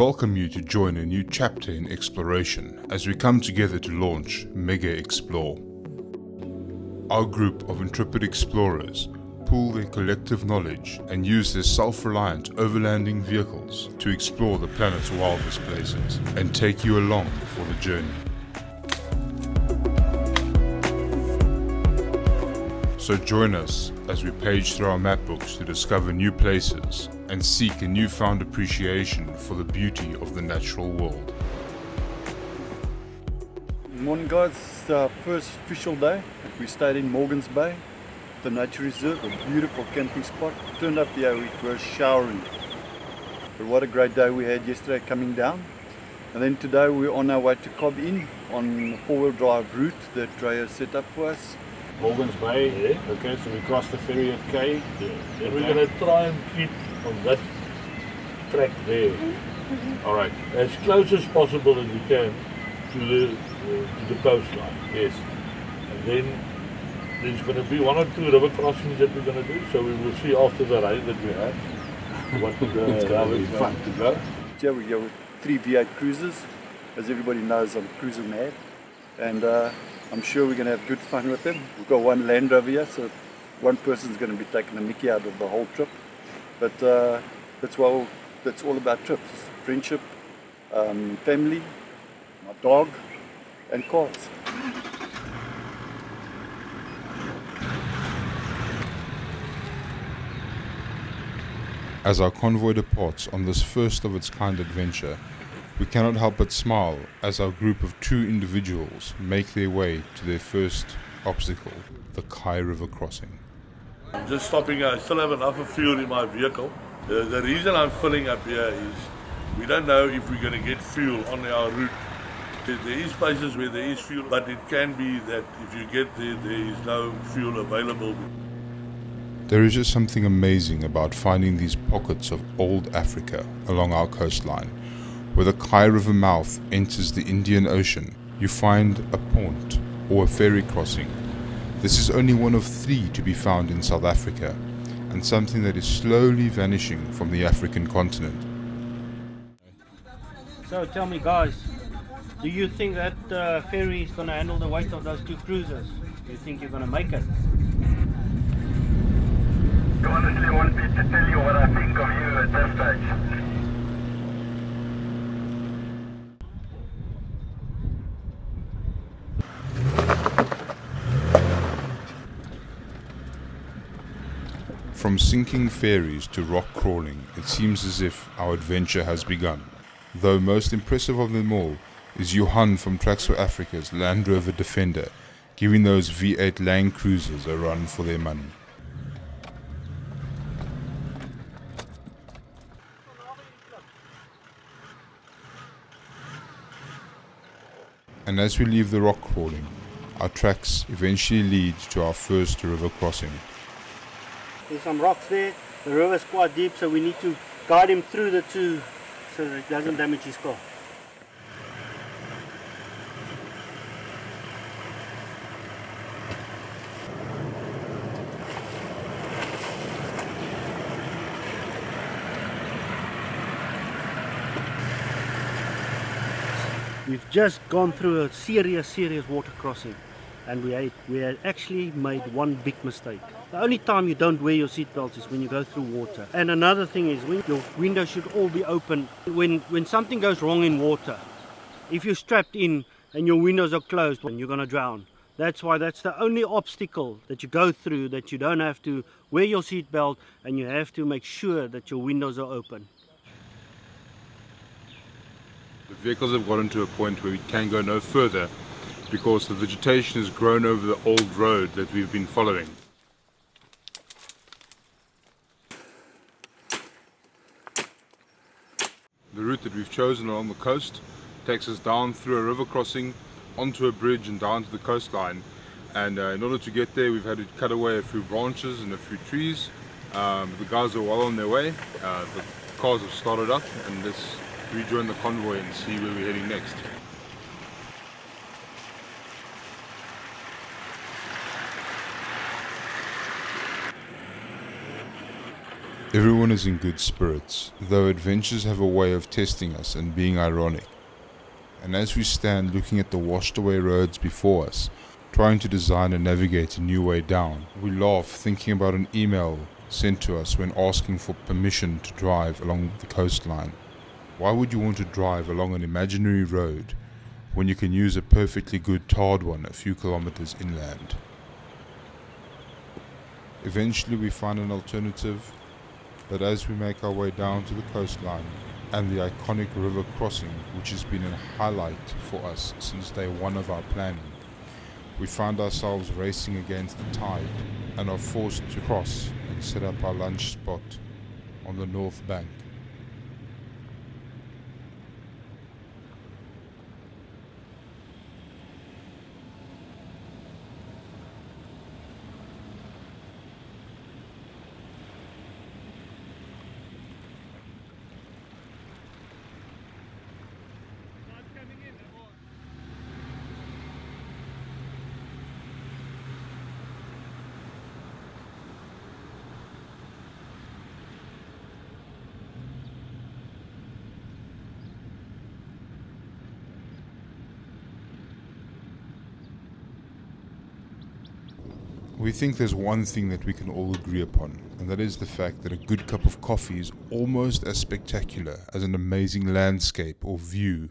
welcome you to join a new chapter in exploration as we come together to launch MegaXplore. Our group of intrepid explorers pool their collective knowledge and use their self-reliant overlanding vehicles to explore the planet's wildest places and take you along for the journey. So join us as we page through our map books to discover new places and seek a newfound appreciation for the beauty of the natural world. Good morning guys, it's our first official day. We stayed in Morgan's Bay, the nature reserve, a beautiful camping spot. Turned up here, it was showering. But what a great day we had yesterday coming down. And then today we're on our way to Cobb Inn on the four-wheel drive route that Drea set up for us. Morgan's Bay, yeah. Okay, so we crossed the ferry at Kay. Yeah. And we're going to try and keep on that track there. Alright, As close as possible as we can to the coastline. yes. And then there's going to be one or two river crossings that we're going to do, so we will see after the rain that we have what It's going to be fun to go. Yeah, we go with 3 V8 cruisers. As everybody knows, I'm cruiser mad. And I'm sure we're going to have good fun with them. We've got one Land Rover here, so one person's going to be taking the mickey out of the whole trip. But that's all about trips. Friendship, family, my dog, and cars. As our convoy departs on this first of its kind adventure, we cannot help but smile as our group of 2 individuals make their way to their first obstacle, the Kai River crossing. I'm just stopping. I still have enough of fuel in my vehicle. The reason I'm filling up here is we don't know if we're going to get fuel on our route. There is places where there is fuel, but it can be that if you get there, there is no fuel available. There is just something amazing about finding these pockets of old Africa along our coastline. Where the Kai River mouth enters the Indian Ocean, you find a pont or a ferry crossing. This is only one of 3 to be found in South Africa, and something that is slowly vanishing from the African continent. So tell me guys, do you think that ferry is going to handle the weight of those 2 cruisers? Do you think you're going to make it? You honestly want me to tell you what I think of you at this stage? From sinking ferries to rock crawling, it seems as if our adventure has begun. Though most impressive of them all is Johan from Transkei Africa's Land Rover Defender, giving those V8 Land Cruisers a run for their money. And as we leave the rock crawling, our tracks eventually lead to our first river crossing. There's some rocks there. The river's quite deep, so we need to guide him through the 2 so that it doesn't damage his car. We've just gone through a serious water crossing, and we had actually made one big mistake. The only time you don't wear your seatbelt is when you go through water. And another thing is when your windows should all be open. When something goes wrong in water, if you're strapped in and your windows are closed, you're going to drown. That's why that's the only obstacle that you go through, that you don't have to wear your seatbelt and you have to make sure that your windows are open. The vehicles have gotten to a point where we can go no further because the vegetation has grown over the old road that we've been following. The route that we've chosen along the coast takes us down through a river crossing, onto a bridge and down to the coastline. And in order to get there, we've had to cut away a few branches and a few trees. The guys are well on their way. The cars have started up, and let's rejoin the convoy and see where we're heading next. Everyone is in good spirits, though adventures have a way of testing us and being ironic. And as we stand looking at the washed away roads before us, trying to design and navigate a new way down, we laugh thinking about an email sent to us when asking for permission to drive along the coastline. Why would you want to drive along an imaginary road when you can use a perfectly good tarred one a few kilometers inland? Eventually we find an alternative, but as we make our way down to the coastline and the iconic river crossing, which has been a highlight for us since day one of our planning, we find ourselves racing against the tide and are forced to cross and set up our lunch spot on the north bank. We think there's one thing that we can all agree upon, and that is the fact that a good cup of coffee is almost as spectacular as an amazing landscape or view.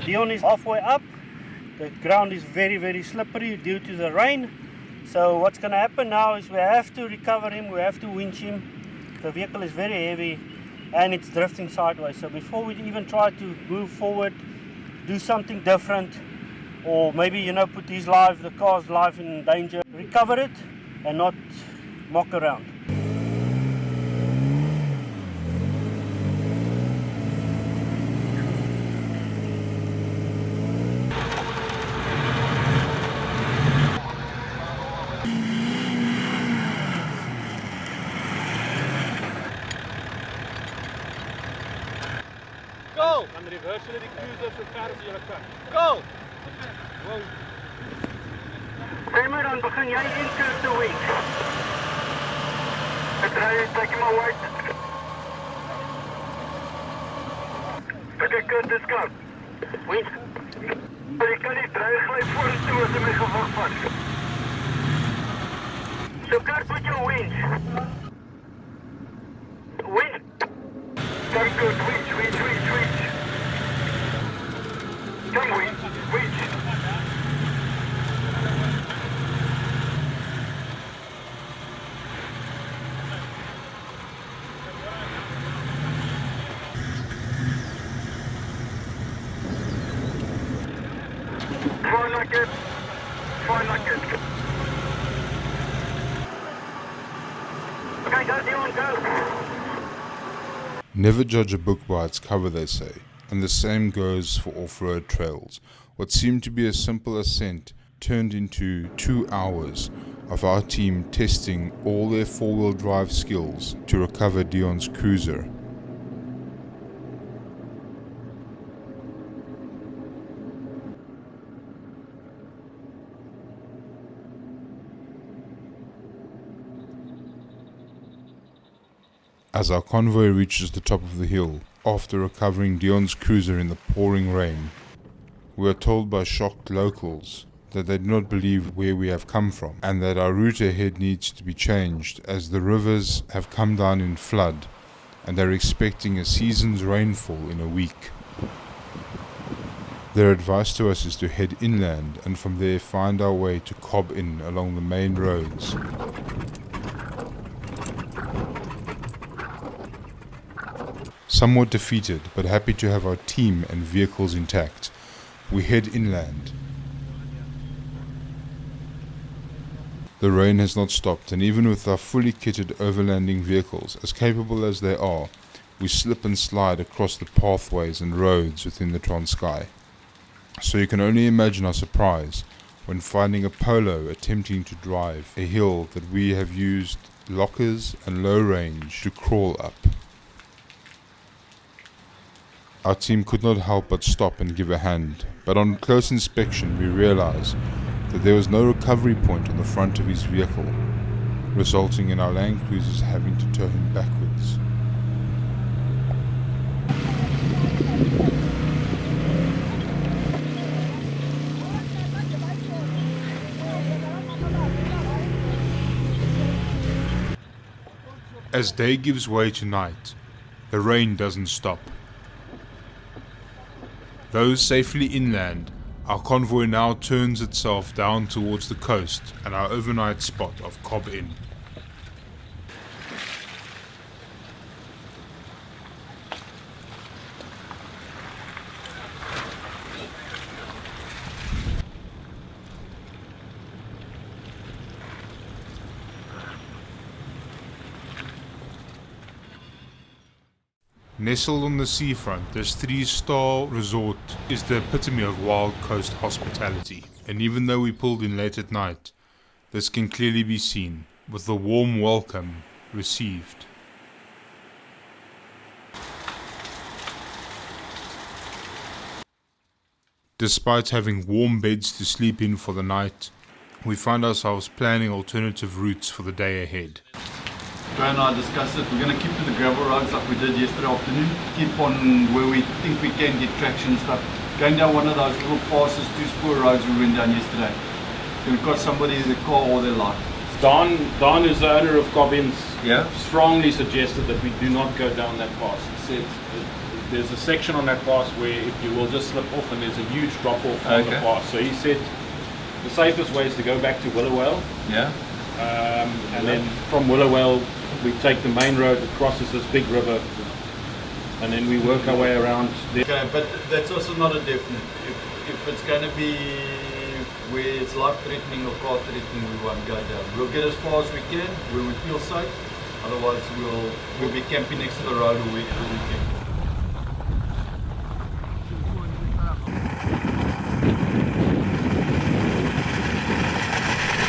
Dion is halfway up. The ground is very, very slippery due to the rain. So what's going to happen now is we have to recover him, we have to winch him. The vehicle is very heavy and it's drifting sideways. So before we even try to move forward, do something different, or maybe, put the car's life in danger, recover it and not mock around. Go! Dan reverse die cruiser so ver as jy kan. Go! Ferry, dan begin jy insert the wing. Ek ry take him away. Okay, good, let's go. Wing. Jy kan nie dry gly vorentoe as jy my gewig vat. So kar put your wings. Wing. Very good, winch. Come, winch. Try like it. Okay, go, Dion, go. Never judge a book by its cover, they say, and the same goes for off-road trails. What seemed to be a simple ascent turned into 2 hours of our team testing all their four-wheel drive skills to recover Dion's cruiser. As our convoy reaches the top of the hill, after recovering Dion's cruiser in the pouring rain, we are told by shocked locals that they do not believe where we have come from and that our route ahead needs to be changed as the rivers have come down in flood and they are expecting a season's rainfall in a week. Their advice to us is to head inland and from there find our way to Cobb Inn along the main roads. Somewhat defeated, but happy to have our team and vehicles intact, we head inland. The rain has not stopped, and even with our fully kitted overlanding vehicles, as capable as they are, we slip and slide across the pathways and roads within the Transkei. So you can only imagine our surprise when finding a polo attempting to drive a hill that we have used lockers and low range to crawl up. Our team could not help but stop and give a hand, but on close inspection we realized that there was no recovery point on the front of his vehicle, resulting in our Land Cruisers having to tow him backwards. As day gives way to night, the rain doesn't stop. Though safely inland, our convoy now turns itself down towards the coast and our overnight spot of Cobb Inn. Nestled on the seafront, this 3-star resort is the epitome of wild coast hospitality. And even though we pulled in late at night, this can clearly be seen with the warm welcome received. Despite having warm beds to sleep in for the night, we find ourselves planning alternative routes for the day ahead. Joe and I discussed it. We're going to keep to the gravel roads like we did yesterday afternoon. Keep on where we think we can get traction and stuff. Going down one of those little passes, 2-spur roads we went down yesterday. So we've got somebody in the car all their life. Don is the owner of Cobb Inn. Yeah. Strongly suggested that we do not go down that pass. He said there's a section on that pass where if you will just slip off and there's a huge drop off on the pass. So he said the safest way is to go back to Willowwell. Yeah. And then from Willowwell we take the main road that crosses this big river, and then we work our way around there. Okay, but that's also not a definite. If it's going to be where it's life-threatening or car-threatening, we won't go down. We'll get as far as we can, where we feel safe. Otherwise, we'll be camping next to the road or where we can.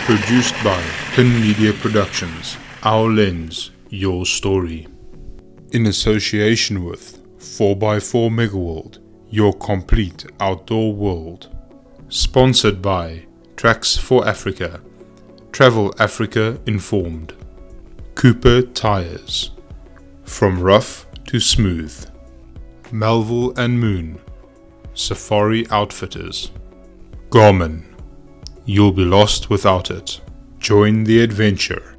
Produced by Pin Media Productions. Our Lens, Your Story. In association with 4x4 Megaworld, your complete outdoor world. Sponsored by Tracks for Africa. Travel Africa Informed. Cooper Tires. From rough to smooth. Melville and Moon. Safari Outfitters. Garmin. You'll be lost without it. Join the adventure.